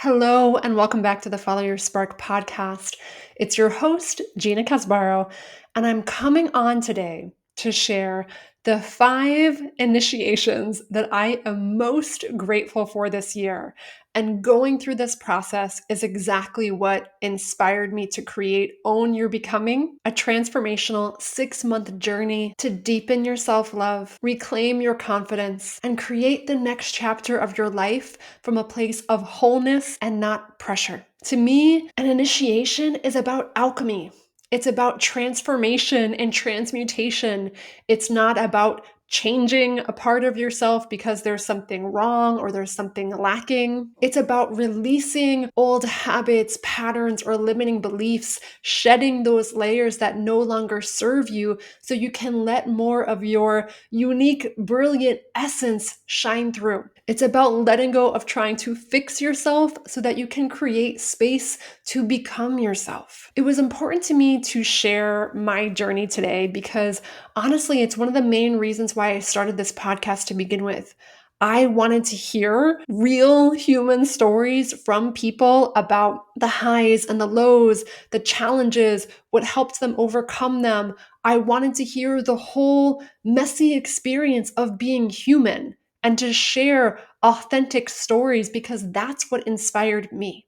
Hello, and welcome back to the Follow Your Spark podcast. It's your host, Gina Casbarro, and I'm coming on today to share the 5 initiations that I am most grateful for this year. And going through this process is exactly what inspired me to create Own Your Becoming, a transformational 6-month journey to deepen your self love, reclaim your confidence, and create the next chapter of your life from a place of wholeness and not pressure. To me, an initiation is about alchemy. It's about transformation and transmutation. It's not about changing a part of yourself because there's something wrong or there's something lacking. It's about releasing old habits, patterns, or limiting beliefs, shedding those layers that no longer serve you so you can let more of your unique, brilliant essence shine through. It's about letting go of trying to fix yourself so that you can create space to become yourself. It was important to me to share my journey today because honestly, it's one of the main reasons why I started this podcast to begin with. I wanted to hear real human stories from people about the highs and the lows, the challenges, what helped them overcome them. I wanted to hear the whole messy experience of being human and to share authentic stories because that's what inspired me.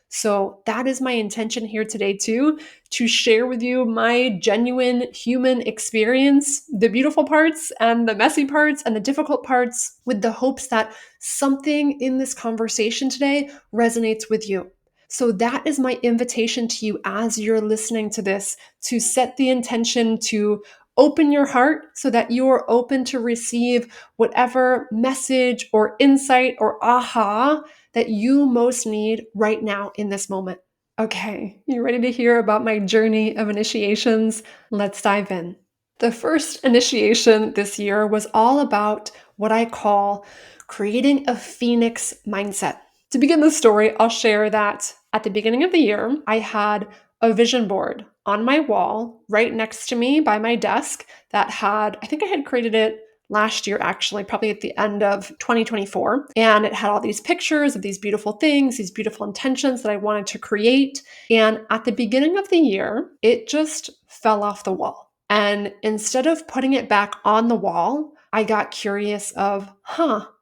So that is my intention here today too, to share with you my genuine human experience, the beautiful parts and the messy parts and the difficult parts, with the hopes that something in this conversation today resonates with you. So that is my invitation to you as you're listening to this, to set the intention to open your heart so that you are open to receive whatever message or insight or aha that you most need right now in this moment. Okay, you ready to hear about my journey of initiations? Let's dive in. The first initiation this year was all about what I call creating a phoenix mindset. To begin the story, I'll share that at the beginning of the year, I had a vision board on my wall right next to me by my desk that had, I think I had created it last year, actually, probably at the end of 2024. And it had all these pictures of these beautiful things, these beautiful intentions that I wanted to create. And at the beginning of the year, it just fell off the wall. And instead of putting it back on the wall, I got curious of,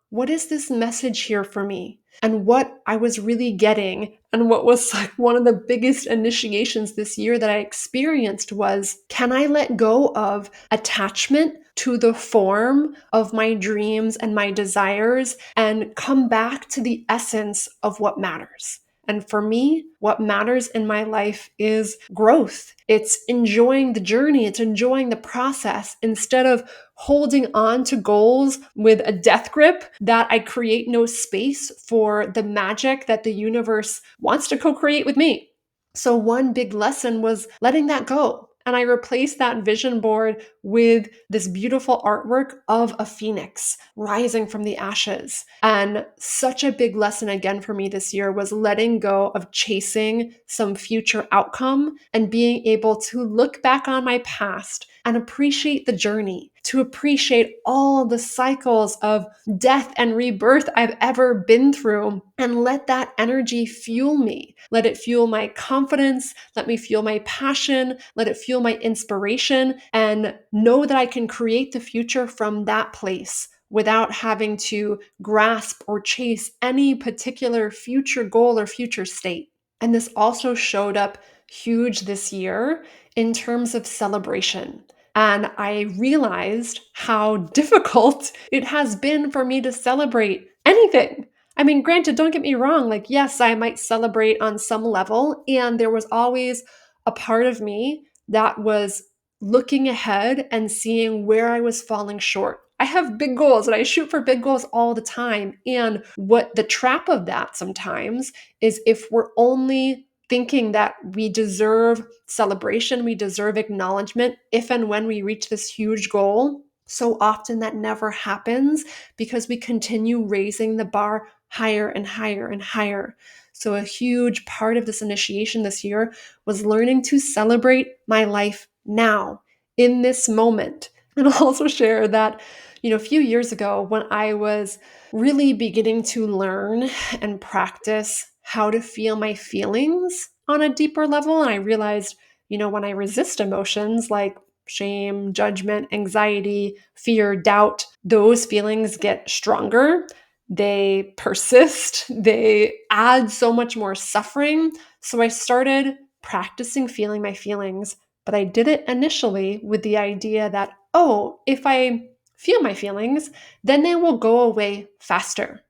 what is this message here for me? And what I was really getting, and what was like one of the biggest initiations this year that I experienced was, can I let go of attachment to the form of my dreams and my desires and come back to the essence of what matters? And for me, what matters in my life is growth. It's enjoying the journey. It's enjoying the process instead of holding on to goals with a death grip that I create no space for the magic that the universe wants to co-create with me. So one big lesson was letting that go. And I replaced that vision board with this beautiful artwork of a phoenix rising from the ashes. And such a big lesson again for me this year was letting go of chasing some future outcome and being able to look back on my past and appreciate the journey, to appreciate all the cycles of death and rebirth I've ever been through, and let that energy fuel me. Let it fuel my confidence, let me fuel my passion, let it fuel my inspiration, and know that I can create the future from that place without having to grasp or chase any particular future goal or future state. And this also showed up huge this year in terms of celebration. And I realized how difficult it has been for me to celebrate anything. I mean, granted, don't get me wrong, like, yes, I might celebrate on some level. And there was always a part of me that was looking ahead and seeing where I was falling short. I have big goals and I shoot for big goals all the time. And what the trap of that sometimes is, if we're only thinking that we deserve celebration, we deserve acknowledgement if and when we reach this huge goal, so often that never happens because we continue raising the bar higher and higher and higher. So a huge part of this initiation this year was learning to celebrate my life now, in this moment. And I'll also share that, a few years ago when I was really beginning to learn and practice how to feel my feelings on a deeper level. And I realized, when I resist emotions like shame, judgment, anxiety, fear, doubt, those feelings get stronger. They persist, they add so much more suffering. So I started practicing feeling my feelings, but I did it initially with the idea that, oh, if I feel my feelings, then they will go away faster.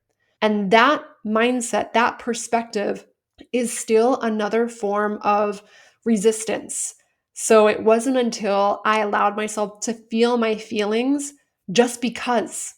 And that mindset, that perspective is still another form of resistance. So it wasn't until I allowed myself to feel my feelings just because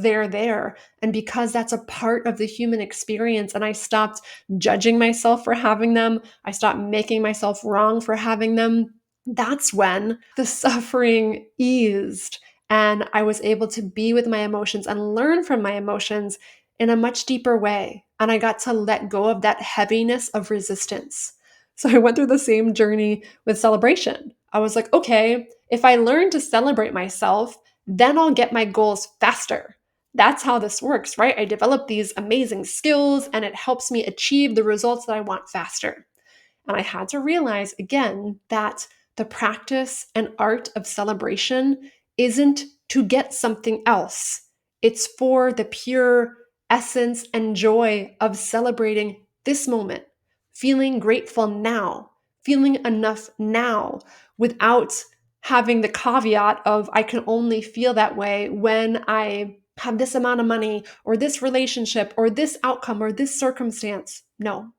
they're there and because that's a part of the human experience. And I stopped judging myself for having them. I stopped making myself wrong for having them. That's when the suffering eased and I was able to be with my emotions and learn from my emotions in a much deeper way. And I got to let go of that heaviness of resistance. So I went through the same journey with celebration. I was like, okay, if I learn to celebrate myself, then I'll get my goals faster. That's how this works, right? I develop these amazing skills and it helps me achieve the results that I want faster. And I had to realize again that the practice and art of celebration isn't to get something else. It's for the pure essence and joy of celebrating this moment, feeling grateful now, feeling enough now without having the caveat of I can only feel that way when I have this amount of money or this relationship or this outcome or this circumstance. No,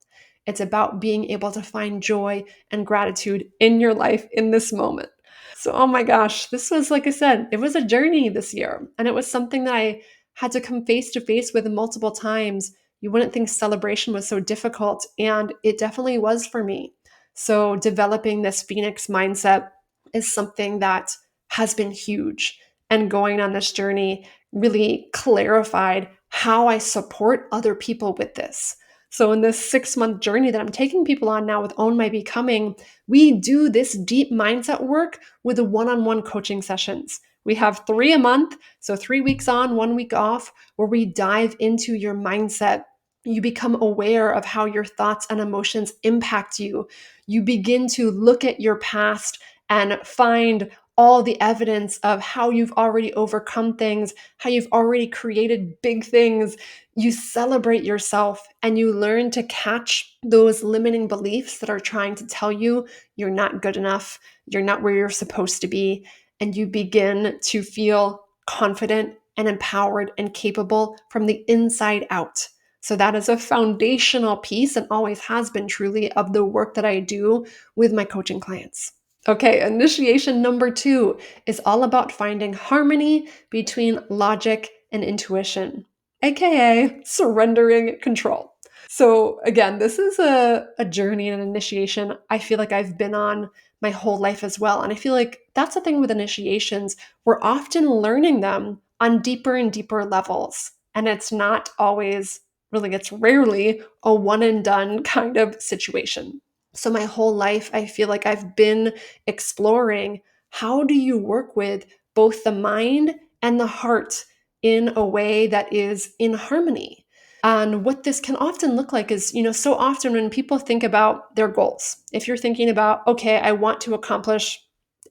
it's about being able to find joy and gratitude in your life in this moment. So, oh my gosh, this was, like I said, it was a journey this year. And it was something that I had to come face to face with multiple times. You wouldn't think celebration was so difficult. And it definitely was for me. So, developing this Phoenix mindset is something that has been huge. And going on this journey really clarified how I support other people with this. So, in this 6-month journey that I'm taking people on now with Own My Becoming, we do this deep mindset work with the one on one coaching sessions. We have 3 a month, so 3 weeks on, 1 week off, where we dive into your mindset. You become aware of how your thoughts and emotions impact you. You begin to look at your past and find all the evidence of how you've already overcome things, how you've already created big things. You celebrate yourself and you learn to catch those limiting beliefs that are trying to tell you you're not good enough, you're not where you're supposed to be, and you begin to feel confident and empowered and capable from the inside out. So, that is a foundational piece and always has been truly of the work that I do with my coaching clients. Okay, initiation number 2 is all about finding harmony between logic and intuition, aka surrendering control. So, again, this is a journey and an initiation I feel like I've been on my whole life as well. And I feel like that's the thing with initiations. We're often learning them on deeper and deeper levels. And it's not always, really, it's rarely a one and done kind of situation. So, my whole life, I feel like I've been exploring how do you work with both the mind and the heart in a way that is in harmony. And what this can often look like is, so often when people think about their goals, if you're thinking about, okay, I want to accomplish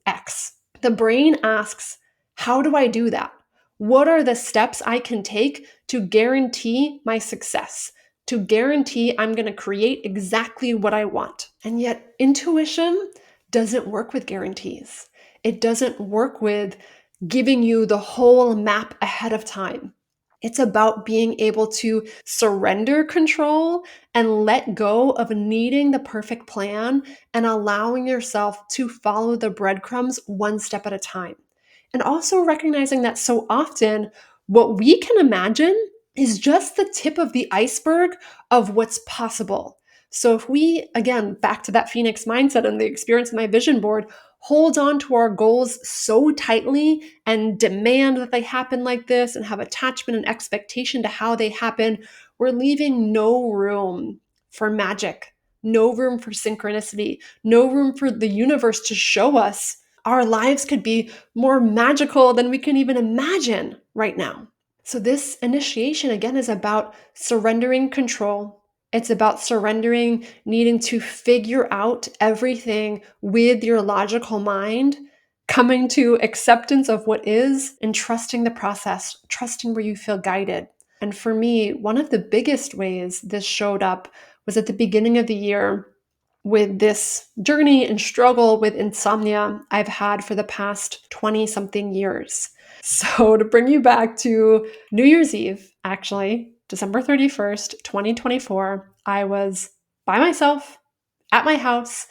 X, the brain asks, how do I do that? What are the steps I can take to guarantee my success? To guarantee I'm going to create exactly what I want. And yet, intuition doesn't work with guarantees. It doesn't work with giving you the whole map ahead of time. It's about being able to surrender control and let go of needing the perfect plan and allowing yourself to follow the breadcrumbs one step at a time. And also recognizing that so often what we can imagine is just the tip of the iceberg of what's possible. So if we, again, back to that Phoenix mindset and the experience of my vision board, hold on to our goals so tightly and demand that they happen like this and have attachment and expectation to how they happen, we're leaving no room for magic, no room for synchronicity, no room for the universe to show us our lives could be more magical than we can even imagine right now. So, this initiation again is about surrendering control It's about surrendering, needing to figure out everything with your logical mind, coming to acceptance of what is, and trusting the process, trusting where you feel guided. And for me, one of the biggest ways this showed up was at the beginning of the year with this journey and struggle with insomnia I've had for the past 20 something years. So, to bring you back to New Year's Eve, actually, December 31st, 2024, I was by myself at my house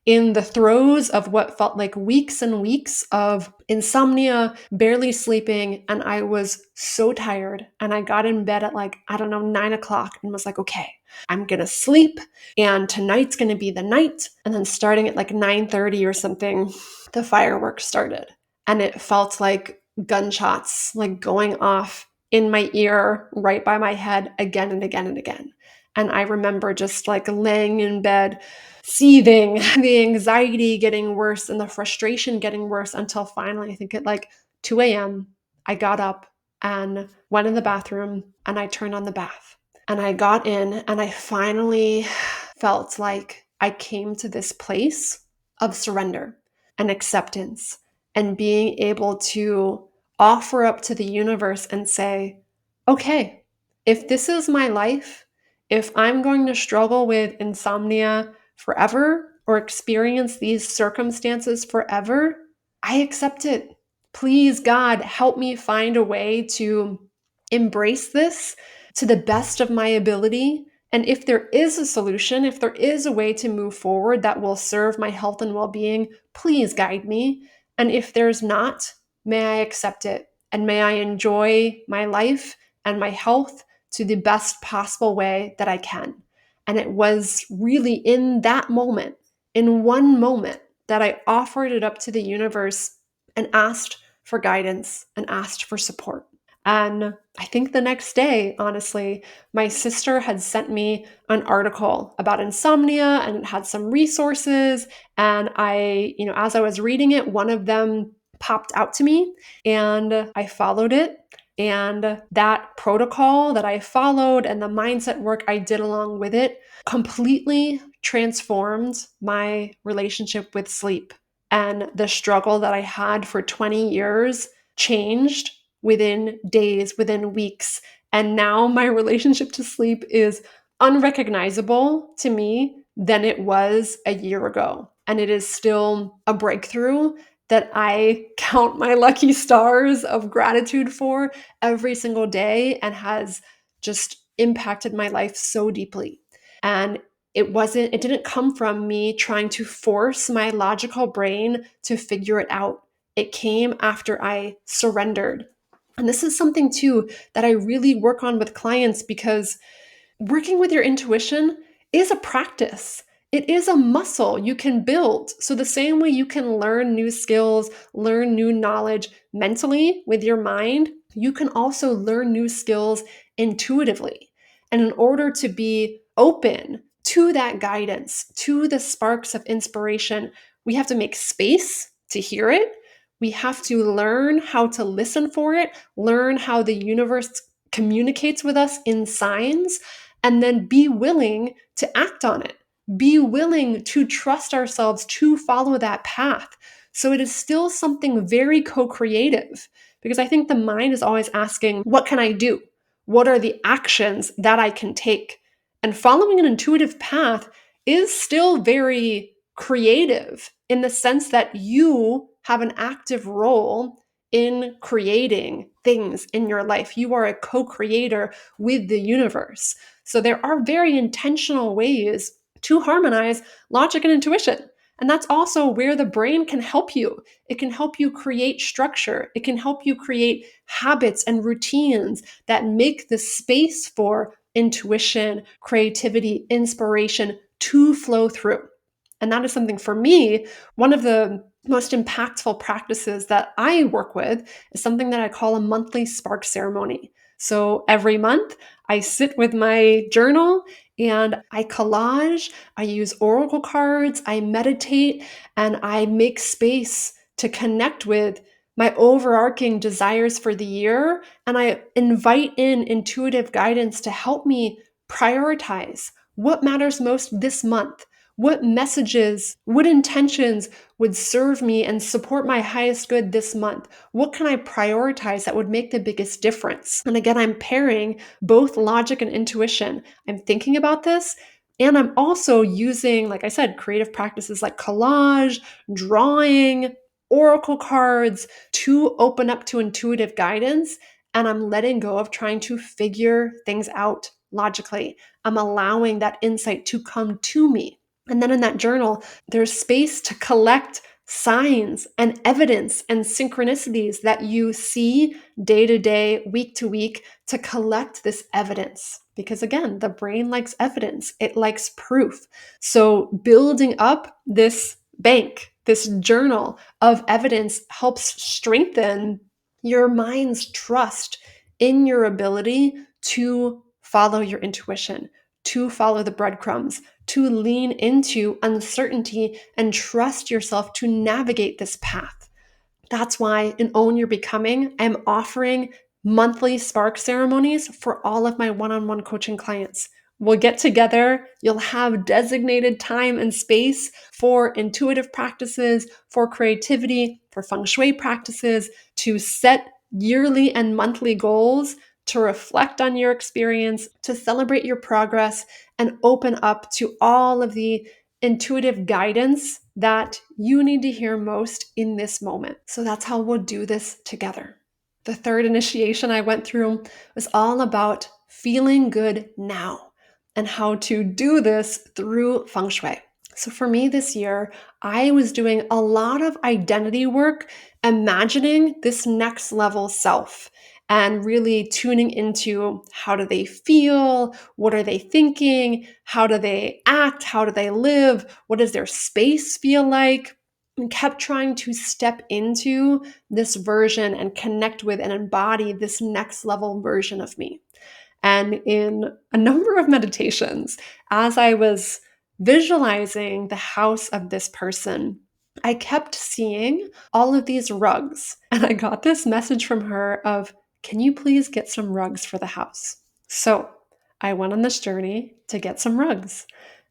in the throes of what felt like weeks and weeks of insomnia, barely sleeping. And I was so tired. And I got in bed at like, I don't know, 9 o'clock and was like, okay, I'm going to sleep. And tonight's going to be the night. And then starting at like 9:30 or something, the fireworks started. And it felt like gunshots, like going off in my ear, right by my head again and again and again. And I remember just like laying in bed, seething, the anxiety getting worse and the frustration getting worse until finally, I think at like 2 a.m., I got up and went in the bathroom and I turned on the bath. And I got in and I finally felt like I came to this place of surrender and acceptance and being able to offer up to the universe and say, okay, if this is my life, if I'm going to struggle with insomnia forever or experience these circumstances forever, I accept it. Please, God, help me find a way to embrace this to the best of my ability. And if there is a solution, if there is a way to move forward that will serve my health and well being, please guide me. And if there's not, may I accept it and may I enjoy my life and my health to the best possible way that I can. And it was really in that moment, in one moment, that I offered it up to the universe and asked for guidance and asked for support. And I think the next day, honestly, my sister had sent me an article about insomnia and it had some resources. And as I was reading it, one of them popped out to me and I followed it. And that protocol that I followed and the mindset work I did along with it completely transformed my relationship with sleep. And the struggle that I had for 20 years changed within days, within weeks. And now my relationship to sleep is unrecognizable to me than it was a year ago. And it is still a breakthrough that I count my lucky stars of gratitude for every single day and has just impacted my life so deeply. And it didn't come from me trying to force my logical brain to figure it out. It came after I surrendered. And this is something too that I really work on with clients because working with your intuition is a practice. It is a muscle you can build. So, the same way you can learn new skills, learn new knowledge mentally with your mind, you can also learn new skills intuitively. And in order to be open to that guidance, to the sparks of inspiration, we have to make space to hear it. We have to learn how to listen for it, learn how the universe communicates with us in signs, and then be willing to act on it. Be willing to trust ourselves to follow that path. So it is still something very co creative because I think the mind is always asking, what can I do? What are the actions that I can take? And following an intuitive path is still very creative in the sense that you have an active role in creating things in your life. You are a co creator with the universe. So there are very intentional ways to harmonize logic and intuition. And that's also where the brain can help you. It can help you create structure. It can help you create habits and routines that make the space for intuition, creativity, inspiration to flow through. And that is something for me, one of the most impactful practices that I work with is something that I call a monthly spark ceremony. So every month, I sit with my journal and I collage, I use oracle cards, I meditate, and I make space to connect with my overarching desires for the year. And I invite in intuitive guidance to help me prioritize What matters most this month? What messages, what intentions would serve me and support my highest good this month? What can I prioritize that would make the biggest difference? And again, I'm pairing both logic and intuition. I'm thinking about this, and I'm also using, like I said, creative practices like collage, drawing, oracle cards to open up to intuitive guidance. And I'm letting go of trying to figure things out logically. I'm allowing that insight to come to me. And then in that journal, there's space to collect signs and evidence and synchronicities that you see day to day, week to week, to collect this evidence. Because again, the brain likes evidence, it likes proof. So building up this bank, this journal of evidence helps strengthen your mind's trust in your ability to follow your intuition, to follow the breadcrumbs, to lean into uncertainty and trust yourself to navigate this path. That's why in Own Your Becoming, I'm offering monthly spark ceremonies for all of my one-on-one coaching clients. We'll get together, you'll have designated time and space for intuitive practices, for creativity, for Feng Shui practices, to set yearly and monthly goals, to reflect on your experience, to celebrate your progress, and open up to all of the intuitive guidance that you need to hear most in this moment. So that's how we'll do this together. The third initiation I went through was all about feeling good now and how to do this through Feng Shui. So for me this year, I was doing a lot of identity work, imagining this next level self and really tuning into how do they feel, what are they thinking, how do they act, how do they live, what does their space feel like, and kept trying to step into this version and connect with and embody this next level version of me. And in a number of meditations, as I was visualizing the house of this person, I kept seeing all of these rugs. And I got this message from her of, can you please get some rugs for the house? So I went on this journey to get some rugs.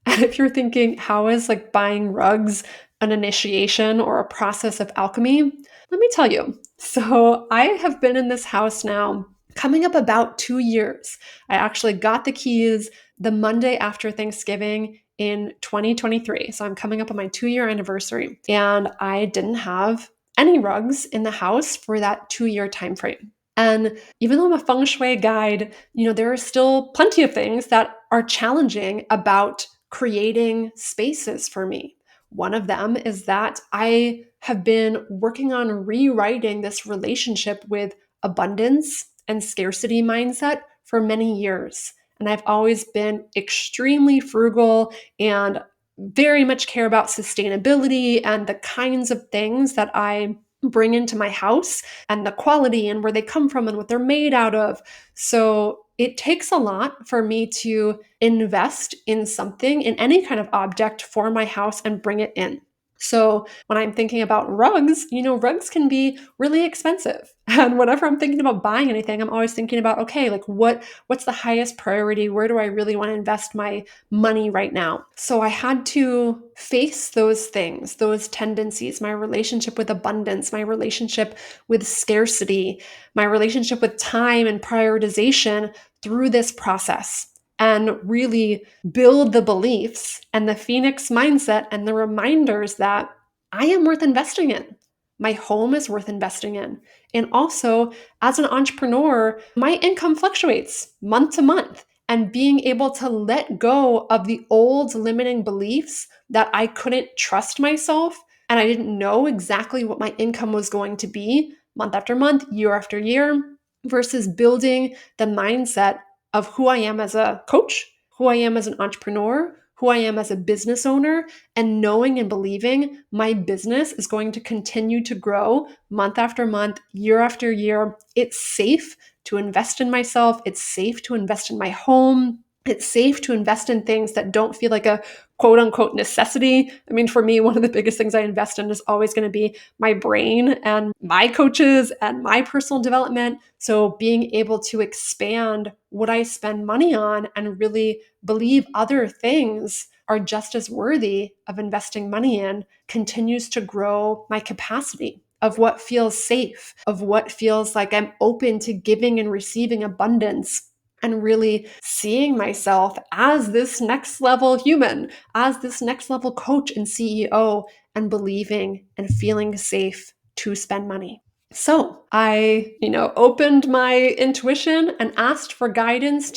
And if you're thinking, how is like buying rugs an initiation or a process of alchemy? Let me tell you. So I have been in this house now coming up about 2 years. I actually got the keys the Monday after Thanksgiving in 2023. So I'm coming up on my 2-year anniversary. And I didn't have any rugs in the house for that 2-year time frame. And even though I'm a feng shui guide, there are still plenty of things that are challenging about creating spaces for me. One of them is that I have been working on rewriting this relationship with abundance and scarcity mindset for many years. And I've always been extremely frugal and very much care about sustainability and the kinds of things that I bring into my house and the quality and where they come from and what they're made out of. So it takes a lot for me to invest in something, in any kind of object for my house and bring it in. So when I'm thinking about rugs, rugs can be really expensive. And whenever I'm thinking about buying anything, I'm always thinking about, okay, like what's the highest priority? Where do I really want to invest my money right now? So I had to face those things, those tendencies, my relationship with abundance, my relationship with scarcity, my relationship with time and prioritization through this process, and really build the beliefs and the Phoenix mindset and the reminders that I am worth investing in. My home is worth investing in. And also, as an entrepreneur, my income fluctuates month to month. And being able to let go of the old limiting beliefs that I couldn't trust myself and I didn't know exactly what my income was going to be month after month, year after year, versus building the mindset of who I am as a coach, who I am as an entrepreneur, who I am as a business owner, and knowing and believing my business is going to continue to grow month after month, year after year. It's safe to invest in myself. It's safe to invest in my home. It's safe to invest in things that don't feel like a quote unquote necessity. I mean, for me, one of the biggest things I invest in is always going to be my brain and my coaches and my personal development. So being able to expand what I spend money on and really believe other things are just as worthy of investing money in continues to grow my capacity of what feels safe, of what feels like I'm open to giving and receiving abundance, and really seeing myself as this next level human, as this next level coach and CEO, and believing and feeling safe to spend money. So I, opened my intuition and asked for guidance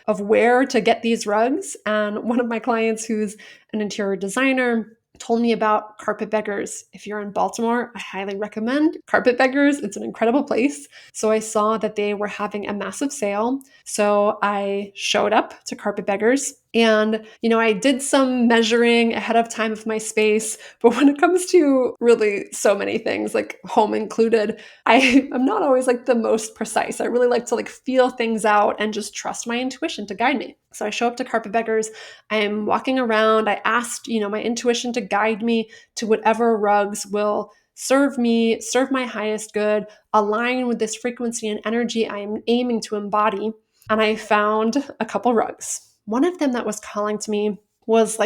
of where to get these rugs. And one of my clients, who's an interior designer, told me about Carpetbaggers. If you're in Baltimore, I highly recommend Carpetbaggers. It's an incredible place. So I saw that they were having a massive sale. So I showed up to Carpetbaggers and, I did some measuring ahead of time of my space. But when it comes to really so many things, like home included, I am not always like the most precise. I really like to feel things out and just trust my intuition to guide me. So I show up to Carpetbaggers. I'm walking around. I asked, my intuition to guide me to whatever rugs will serve me, serve my highest good, align with this frequency and energy I am aiming to embody. And I found a couple rugs. One of them that was calling to me was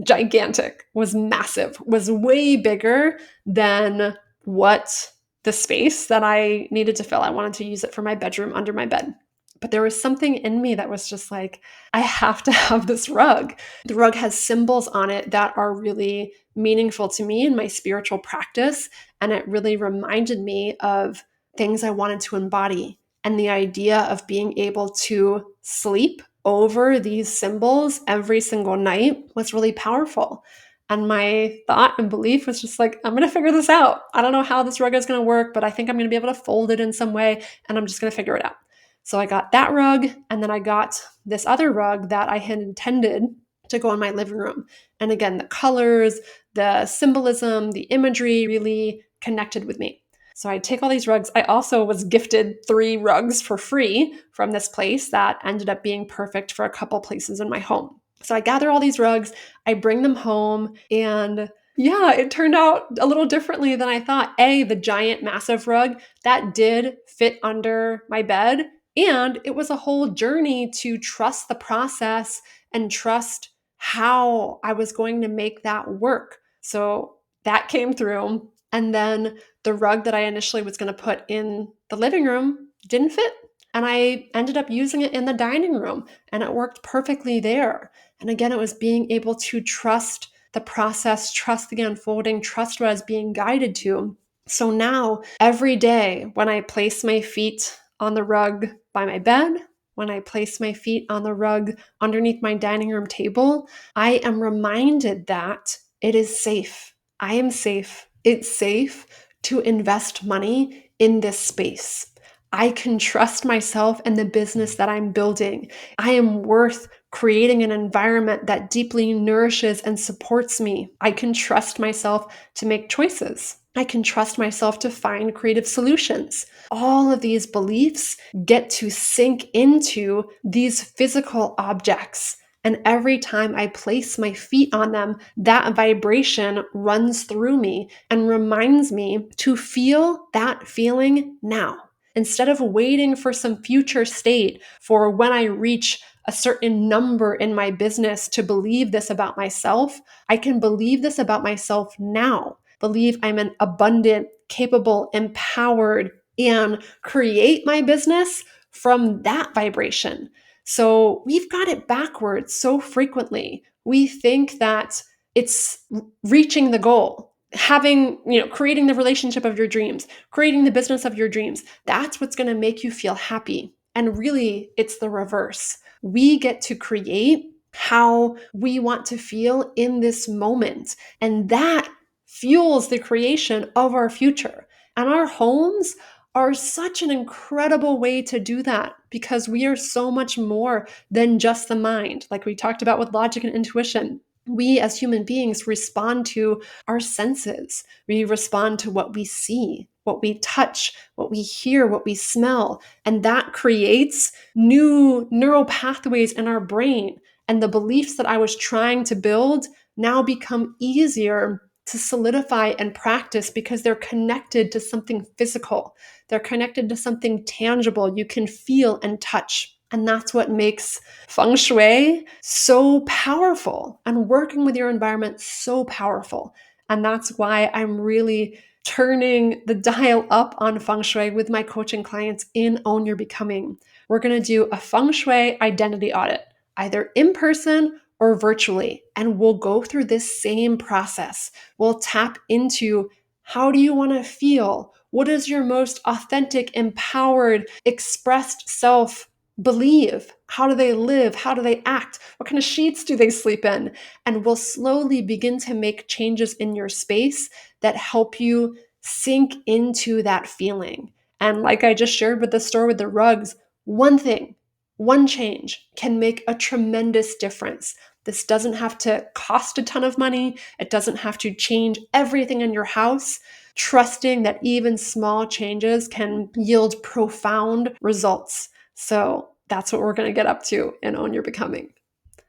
gigantic, was massive, was way bigger than what the space that I needed to fill. I wanted to use it for my bedroom under my bed. But there was something in me that was just like, I have to have this rug. The rug has symbols on it that are really meaningful to me in my spiritual practice. And it really reminded me of things I wanted to embody. And the idea of being able to sleep over these symbols every single night was really powerful. And my thought and belief was just like, I'm going to figure this out. I don't know how this rug is going to work, but I think I'm going to be able to fold it in some way, and I'm just going to figure it out. So I got that rug, and then I got this other rug that I had intended to go in my living room. And again, the colors, the symbolism, the imagery really connected with me. So I take all these rugs. I also was gifted 3 rugs for free from this place that ended up being perfect for a couple places in my home. So I gather all these rugs, I bring them home, and yeah, it turned out a little differently than I thought. The giant, massive rug that did fit under my bed. And it was a whole journey to trust the process and trust how I was going to make that work. So that came through. And then the rug that I initially was going to put in the living room didn't fit. And I ended up using it in the dining room, and it worked perfectly there. And again, it was being able to trust the process, trust the unfolding, trust what I was being guided to. So now, every day when I place my feet on the rug by my bed, when I place my feet on the rug underneath my dining room table, I am reminded that it is safe. I am safe. It's safe to invest money in this space. I can trust myself and the business that I'm building. I am worth creating an environment that deeply nourishes and supports me. I can trust myself to make choices. I can trust myself to find creative solutions. All of these beliefs get to sink into these physical objects. And every time I place my feet on them, that vibration runs through me and reminds me to feel that feeling now. Instead of waiting for some future state for when I reach a certain number in my business to believe this about myself, I can believe this about myself now. Believe I'm an abundant, capable, empowered, and create my business from that vibration. So we've got it backwards so frequently. We think that it's reaching the goal, creating the relationship of your dreams, creating the business of your dreams. That's what's going to make you feel happy. And really, it's the reverse. We get to create how we want to feel in this moment. And that fuels the creation of our future. And our homes are such an incredible way to do that because we are so much more than just the mind. Like we talked about with logic and intuition, we as human beings respond to our senses. We respond to what we see. what we touch, what we hear, what we smell. And that creates new neural pathways in our brain. And the beliefs that I was trying to build now become easier to solidify and practice because they're connected to something physical. They're connected to something tangible you can feel and touch. And that's what makes Feng Shui so powerful and working with your environment so powerful. And that's why I'm really turning the dial up on Feng Shui with my coaching clients in Own Your Becoming. We're going to do a Feng Shui identity audit, either in person or virtually. And we'll go through this same process. We'll tap into how do you want to feel? What is your most authentic, empowered, expressed self believe? How do they live? How do they act? What kind of sheets do they sleep in? And we'll slowly begin to make changes in your space that help you sink into that feeling. And like I just shared with the store with the rugs, one thing, one change can make a tremendous difference. This doesn't have to cost a ton of money. It doesn't have to change everything in your house. Trusting that even small changes can yield profound results. So that's what we're going to get up to in Own Your Becoming.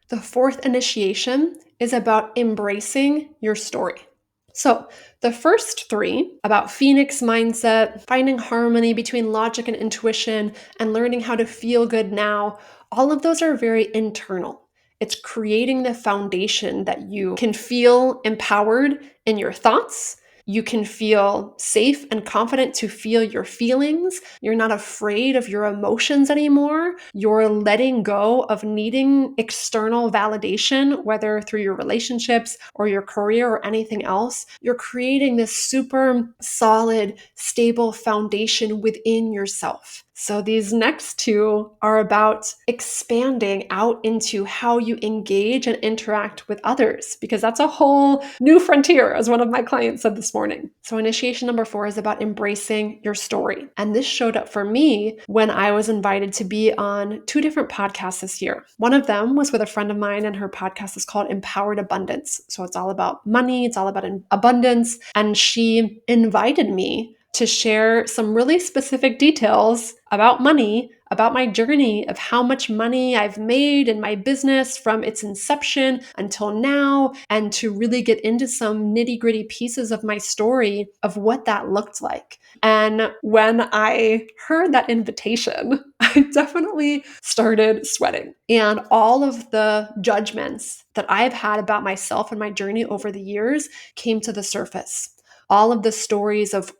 The fourth initiation is about embracing your story. So the first three about Phoenix mindset, finding harmony between logic and intuition, and learning how to feel good now, all of those are very internal. It's creating the foundation that you can feel empowered in your thoughts. You can feel safe and confident to feel your feelings. You're not afraid of your emotions anymore. You're letting go of needing external validation, whether through your relationships or your career or anything else. You're creating this super solid, stable foundation within yourself. So these next two are about expanding out into how you engage and interact with others, because that's a whole new frontier, as one of my clients said this morning. So initiation number 4 is about embracing your story. And this showed up for me when I was invited to be on 2 different podcasts this year. One of them was with a friend of mine, and her podcast is called Empowered Abundance. So it's all about money, it's all about abundance. And she invited me to share some really specific details about money, about my journey of how much money I've made in my business from its inception until now, and to really get into some nitty-gritty pieces of my story of what that looked like. And when I heard that invitation, I definitely started sweating. And all of the judgments that I've had about myself and my journey over the years came to the surface. All of the stories of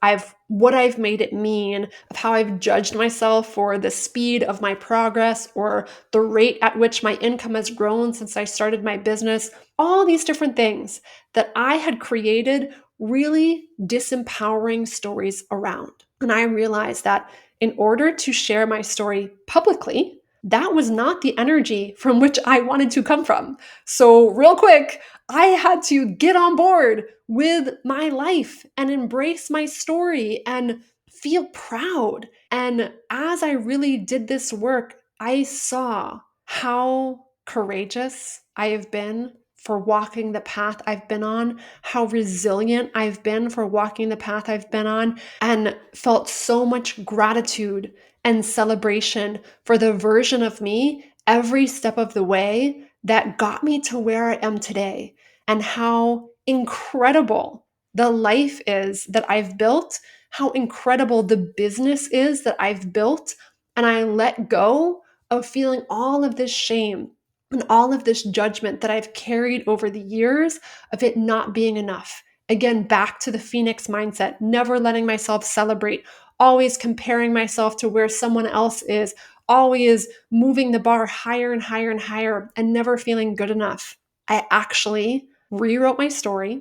what I've made it mean, of how I've judged myself for the speed of my progress or the rate at which my income has grown since I started my business, all these different things that I had created really disempowering stories around. And I realized that in order to share my story publicly, that was not the energy from which I wanted to come from. So real quick, I had to get on board with my life and embrace my story and feel proud. And as I really did this work, I saw how courageous I have been for walking the path I've been on, how resilient I've been for walking the path I've been on, and felt so much gratitude and celebration for the version of me every step of the way that got me to where I am today, and how incredible the life is that I've built, how incredible the business is that I've built. And I let go of feeling all of this shame and all of this judgment that I've carried over the years of it not being enough. Again, back to the Phoenix mindset, never letting myself celebrate, always comparing myself to where someone else is, always moving the bar higher and higher and higher, and never feeling good enough. I actually rewrote my story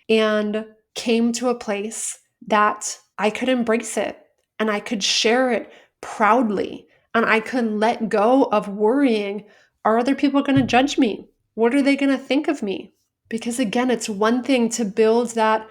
and came to a place that I could embrace it and I could share it proudly, and I could let go of worrying, are other people going to judge me? What are they going to think of me? Because again, it's one thing to build that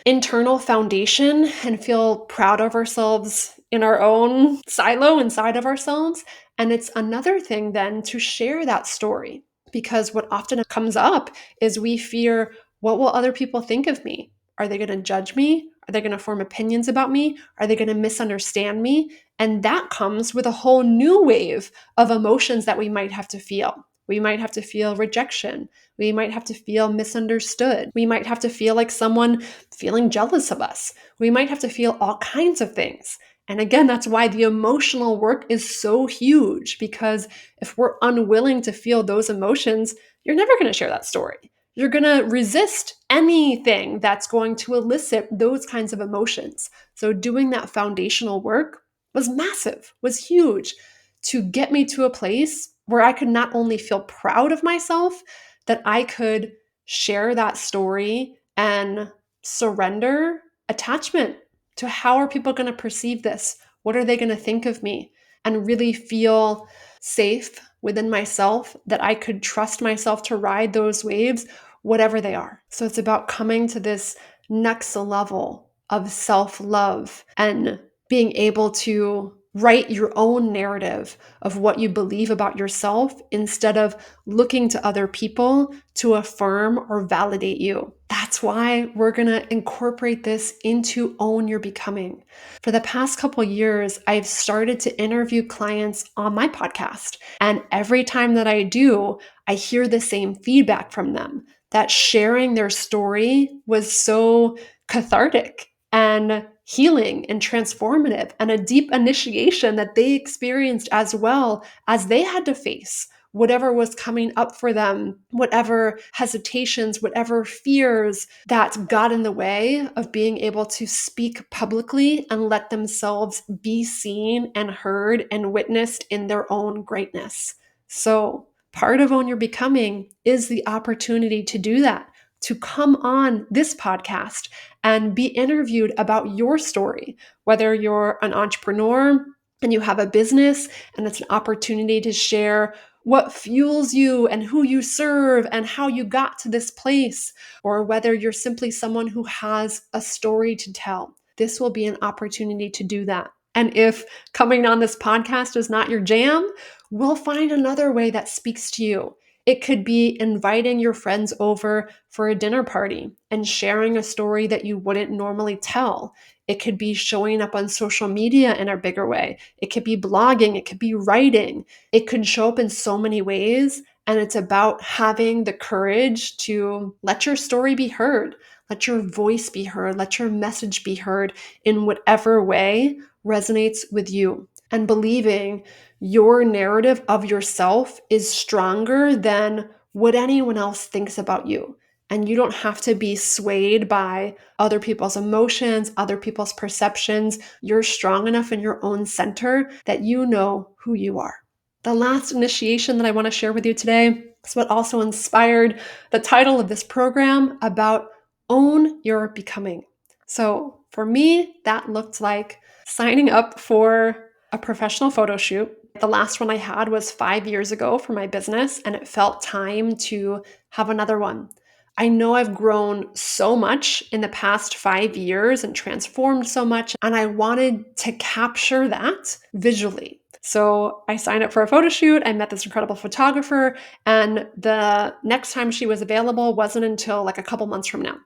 internal foundation and feel proud of ourselves in our own silo inside of ourselves. And it's another thing then to share that story, because what often comes up is we fear, what will other people think of me? Are they going to judge me? Are they going to form opinions about me? Are they going to misunderstand me? And that comes with a whole new wave of emotions that we might have to feel. We might have to feel rejection. We might have to feel misunderstood. We might have to feel like someone feeling jealous of us. We might have to feel all kinds of things. And again, that's why the emotional work is so huge, because if we're unwilling to feel those emotions, you're never going to share that story. You're going to resist anything that's going to elicit those kinds of emotions. So doing that foundational work was massive, was huge to get me to a place where I could not only feel proud of myself, that I could share that story and surrender attachment to how are people going to perceive this? What are they going to think of me? And really feel safe within myself that I could trust myself to ride those waves, whatever they are. So it's about coming to this next level of self-love and being able to write your own narrative of what you believe about yourself instead of looking to other people to affirm or validate you. That's why we're going to incorporate this into Own Your Becoming. For the past couple years, I've started to interview clients on my podcast. And every time that I do, I hear the same feedback from them, that sharing their story was so cathartic and healing and transformative, and a deep initiation that they experienced, as well as they had to face whatever was coming up for them, whatever hesitations, whatever fears that got in the way of being able to speak publicly and let themselves be seen and heard and witnessed in their own greatness. So part of Own Your Becoming is the opportunity to do that, to come on this podcast and be interviewed about your story, whether you're an entrepreneur and you have a business and it's an opportunity to share what fuels you and who you serve and how you got to this place, or whether you're simply someone who has a story to tell. This will be an opportunity to do that. And if coming on this podcast is not your jam, we'll find another way that speaks to you. It could be inviting your friends over for a dinner party and sharing a story that you wouldn't normally tell. It could be showing up on social media in a bigger way. It could be blogging. It could be writing. It could show up in so many ways. And it's about having the courage to let your story be heard, let your voice be heard, let your message be heard in whatever way resonates with you. And believing your narrative of yourself is stronger than what anyone else thinks about you. And you don't have to be swayed by other people's emotions, other people's perceptions. You're strong enough in your own center that you know who you are. The last initiation that I want to share with you today is what also inspired the title of this program, about Own Your Becoming. So for me, that looked like signing up for a professional photo shoot. The last one I had was 5 years ago for my business, and it felt time to have another one. I know I've grown so much in the past 5 years and transformed so much, and I wanted to capture that visually. So I signed up for a photo shoot. I met this incredible photographer, and the next time she was available wasn't until like a couple months from now.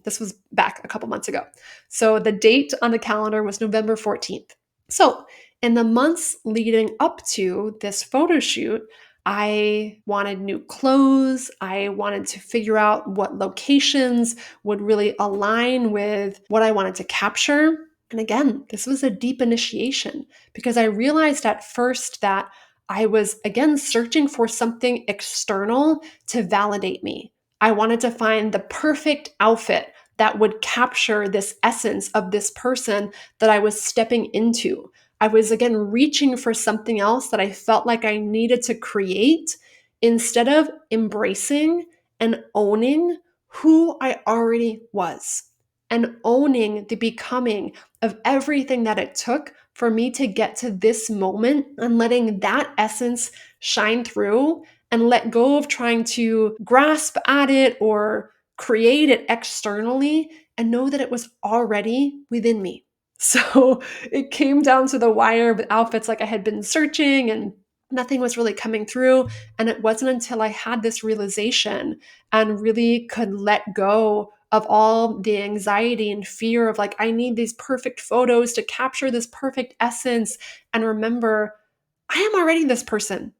This was back a couple months ago. So the date on the calendar was November 14th. So in the months leading up to this photo shoot, I wanted new clothes. I wanted to figure out what locations would really align with what I wanted to capture. And again, this was a deep initiation, because I realized at first that I was, again, searching for something external to validate me. I wanted to find the perfect outfit that would capture this essence of this person that I was stepping into. I was, again, reaching for something else that I felt like I needed to create instead of embracing and owning who I already was, and owning the becoming of everything that it took for me to get to this moment, and letting that essence shine through, and let go of trying to grasp at it or create it externally, and know that it was already within me. So it came down to the wire with outfits, like I had been searching and nothing was really coming through. And it wasn't until I had this realization and really could let go of all the anxiety and fear of like, I need these perfect photos to capture this perfect essence. And remember, I am already this person.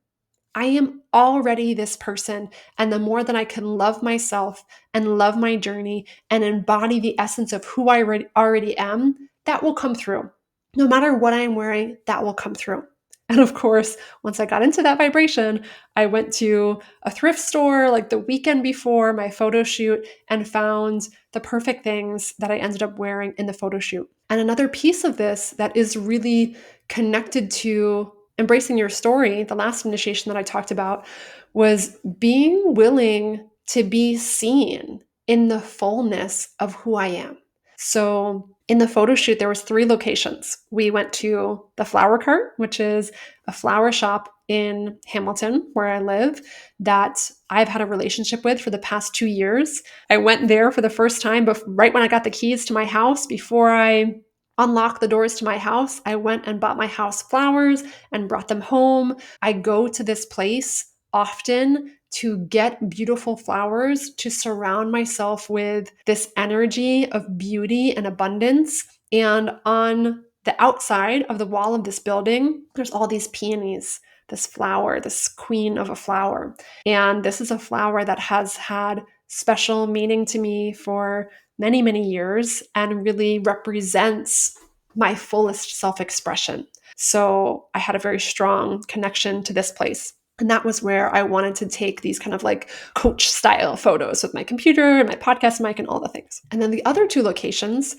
I am already this person. And the more that I can love myself and love my journey and embody the essence of who I already am, that will come through. No matter what I'm wearing, that will come through. And of course, once I got into that vibration, I went to a thrift store like the weekend before my photo shoot and found the perfect things that I ended up wearing in the photo shoot. And another piece of this that is really connected to embracing your story, the last initiation that I talked about, was being willing to be seen in the fullness of who I am. So in the photo shoot, there was 3 locations. We went to the Flower Cart, which is a flower shop in Hamilton, where I live, that I've had a relationship with for the past 2 years. I went there for the first time right when I got the keys to my house. Before I unlocked the doors to my house, I went and bought my house flowers and brought them home. I go to this place often to get beautiful flowers, to surround myself with this energy of beauty and abundance. And on the outside of the wall of this building, there's all these peonies, this flower, this queen of a flower. And this is a flower that has had special meaning to me for many, many years and really represents my fullest self-expression. So I had a very strong connection to this place. And that was where I wanted to take these kind of like coach style photos with my computer and my podcast mic and all the things. And then the other 2 locations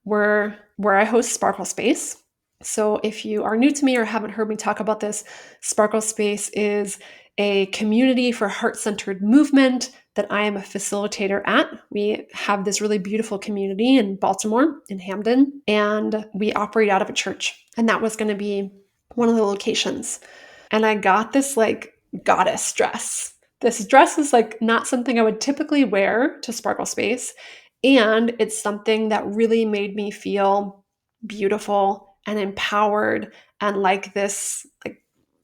were where I host Sparkle Space. So if you are new to me or haven't heard me talk about this, Sparkle Space is a community for heart-centered movement that I am a facilitator at. We have this really beautiful community in Baltimore, in Hamden, and we operate out of a church. And that was going to be one of the locations. And I got this like goddess dress. This dress is like not something I would typically wear to Sparkle Space. And it's something that really made me feel beautiful and empowered and like this like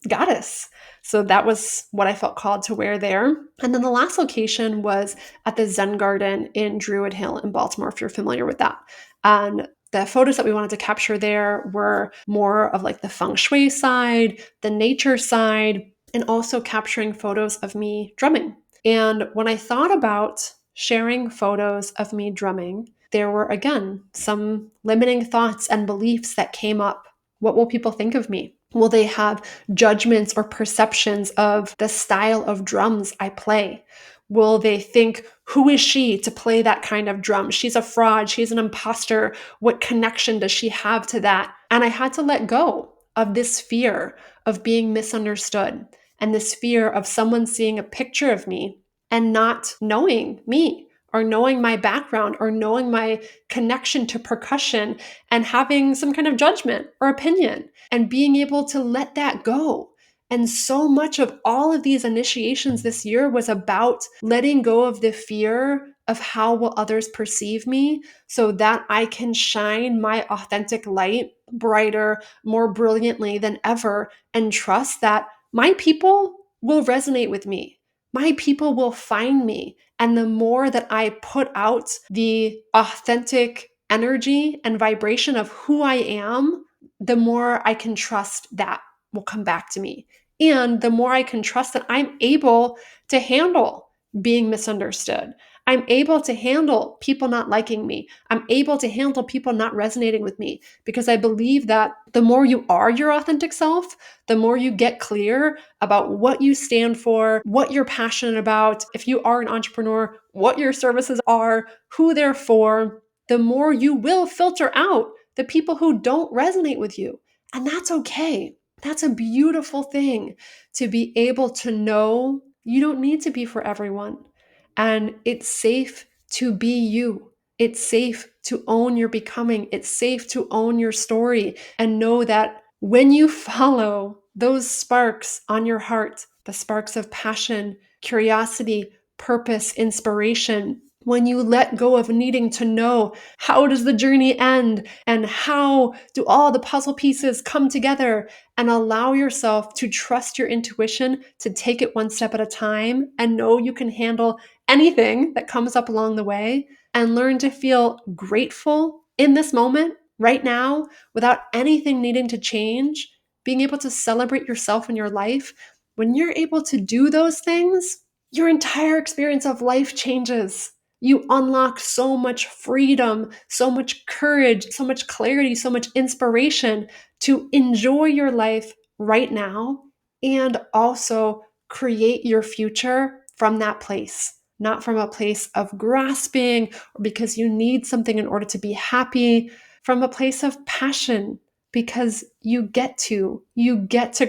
goddess. So that was what I felt called to wear there. And then the last location was at the Zen Garden in Druid Hill in Baltimore, if you're familiar with that. And the photos that we wanted to capture there were more of like the Feng Shui side, the nature side, and also capturing photos of me drumming. And when I thought about sharing photos of me drumming, there were again some limiting thoughts and beliefs that came up. What will people think of me? Will they have judgments or perceptions of the style of drums I play? Will they think, who is she to play that kind of drum? She's a fraud. She's an imposter. What connection does she have to that? And I had to let go of this fear of being misunderstood and this fear of someone seeing a picture of me and not knowing me or knowing my background or knowing my connection to percussion and having some kind of judgment or opinion and being able to let that go. And so much of all of these initiations this year was about letting go of the fear of how will others perceive me so that I can shine my authentic light brighter, more brilliantly than ever, and trust that my people will resonate with me. My people will find me. And the more that I put out the authentic energy and vibration of who I am, the more I can trust that will come back to me. And the more I can trust that I'm able to handle being misunderstood. I'm able to handle people not liking me. I'm able to handle people not resonating with me because I believe that the more you are your authentic self, the more you get clear about what you stand for, what you're passionate about, if you are an entrepreneur, what your services are, who they're for, the more you will filter out the people who don't resonate with you. And that's okay. That's a beautiful thing to be able to know you don't need to be for everyone. And it's safe to be you. It's safe to own your becoming. It's safe to own your story and know that when you follow those sparks on your heart, the sparks of passion, curiosity, purpose, inspiration, when you let go of needing to know how does the journey end and how do all the puzzle pieces come together, and allow yourself to trust your intuition to take it one step at a time and know you can handle anything that comes up along the way, and learn to feel grateful in this moment, right now, without anything needing to change, being able to celebrate yourself and your life. When you're able to do those things, your entire experience of life changes. You unlock so much freedom, so much courage, so much clarity, so much inspiration to enjoy your life right now and also create your future from that place, not from a place of grasping or because you need something in order to be happy, from a place of passion because you get to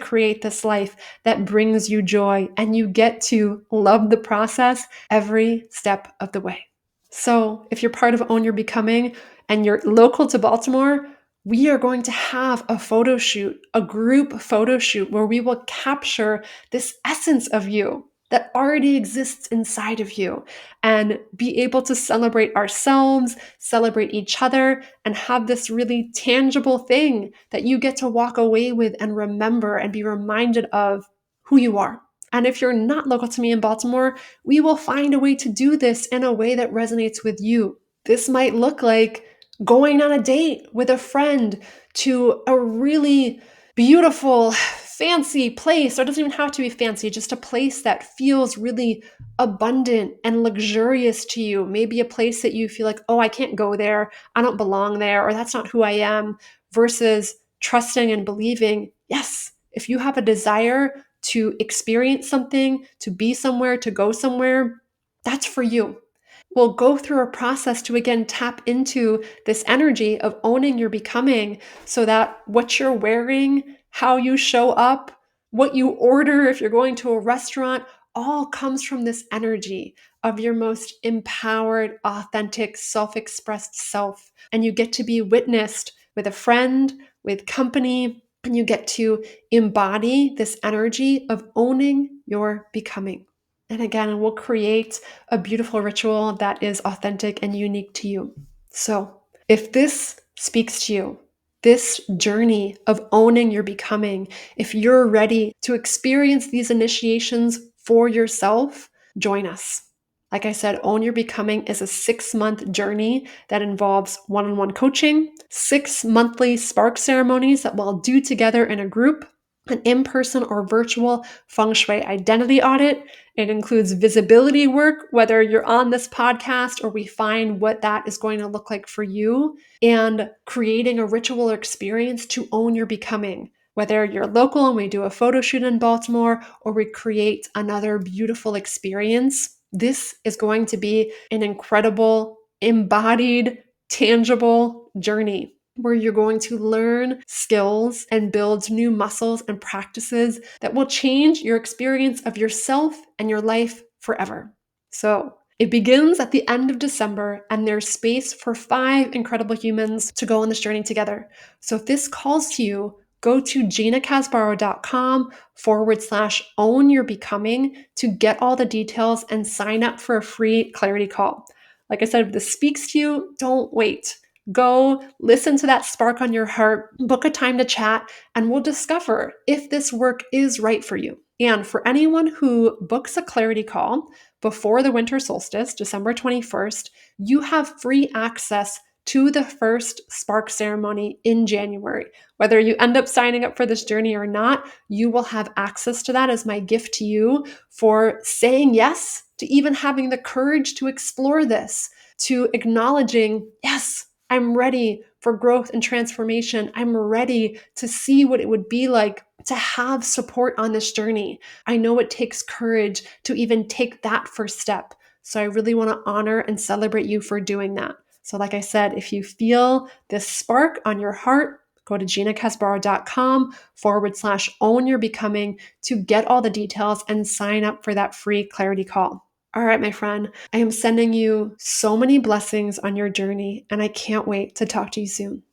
create this life that brings you joy, and you get to love the process every step of the way. So, if you're part of Own Your Becoming and you're local to Baltimore, we are going to have a photo shoot, a group photo shoot, where we will capture this essence of you that already exists inside of you and be able to celebrate ourselves, celebrate each other, and have this really tangible thing that you get to walk away with and remember and be reminded of who you are. And if you're not local to me in Baltimore, we will find a way to do this in a way that resonates with you. This might look like going on a date with a friend to a really beautiful, fancy place, or it doesn't even have to be fancy, just a place that feels really abundant and luxurious to you. Maybe a place that you feel like, oh, I can't go there, I don't belong there, or that's not who I am, versus trusting and believing, yes, if you have a desire to experience something, to be somewhere, to go somewhere, that's for you. We'll go through a process to again tap into this energy of owning your becoming so that what you're wearing, how you show up, what you order if you're going to a restaurant, all comes from this energy of your most empowered, authentic, self expressed self. And you get to be witnessed with a friend, with company, and you get to embody this energy of owning your becoming. And again, we'll create a beautiful ritual that is authentic and unique to you. So, if this speaks to you, this journey of owning your becoming, if you're ready to experience these initiations for yourself, join us. Like I said, Own Your Becoming is a 6-month journey that involves one-on-one coaching, 6 monthly spark ceremonies that we'll do together in a group, an in-person or virtual Feng Shui identity audit. It includes visibility work, whether you're on this podcast or we find what that is going to look like for you, and creating a ritual or experience to own your becoming. Whether you're local and we do a photo shoot in Baltimore or we create another beautiful experience, this is going to be an incredible, embodied, tangible journey where you're going to learn skills and build new muscles and practices that will change your experience of yourself and your life forever. So, it begins at the end of December, and there's space for 5 incredible humans to go on this journey together. So, if this calls to you, go to ginacasbarro.com/own your becoming to get all the details and sign up for a free clarity call. Like I said, if this speaks to you, don't wait. Go listen to that spark on your heart, book a time to chat, and we'll discover if this work is right for you. And for anyone who books a clarity call before the winter solstice, December 21st, you have free access to the first spark ceremony in January. Whether you end up signing up for this journey or not, you will have access to that as my gift to you for saying yes to even having the courage to explore this, to acknowledging, yes, I'm ready for growth and transformation. I'm ready to see what it would be like to have support on this journey. I know it takes courage to even take that first step. So I really want to honor and celebrate you for doing that. So like I said, if you feel this spark on your heart, go to ginacasbarro.com/own your becoming to get all the details and sign up for that free clarity call. All right, my friend, I am sending you so many blessings on your journey, and I can't wait to talk to you soon.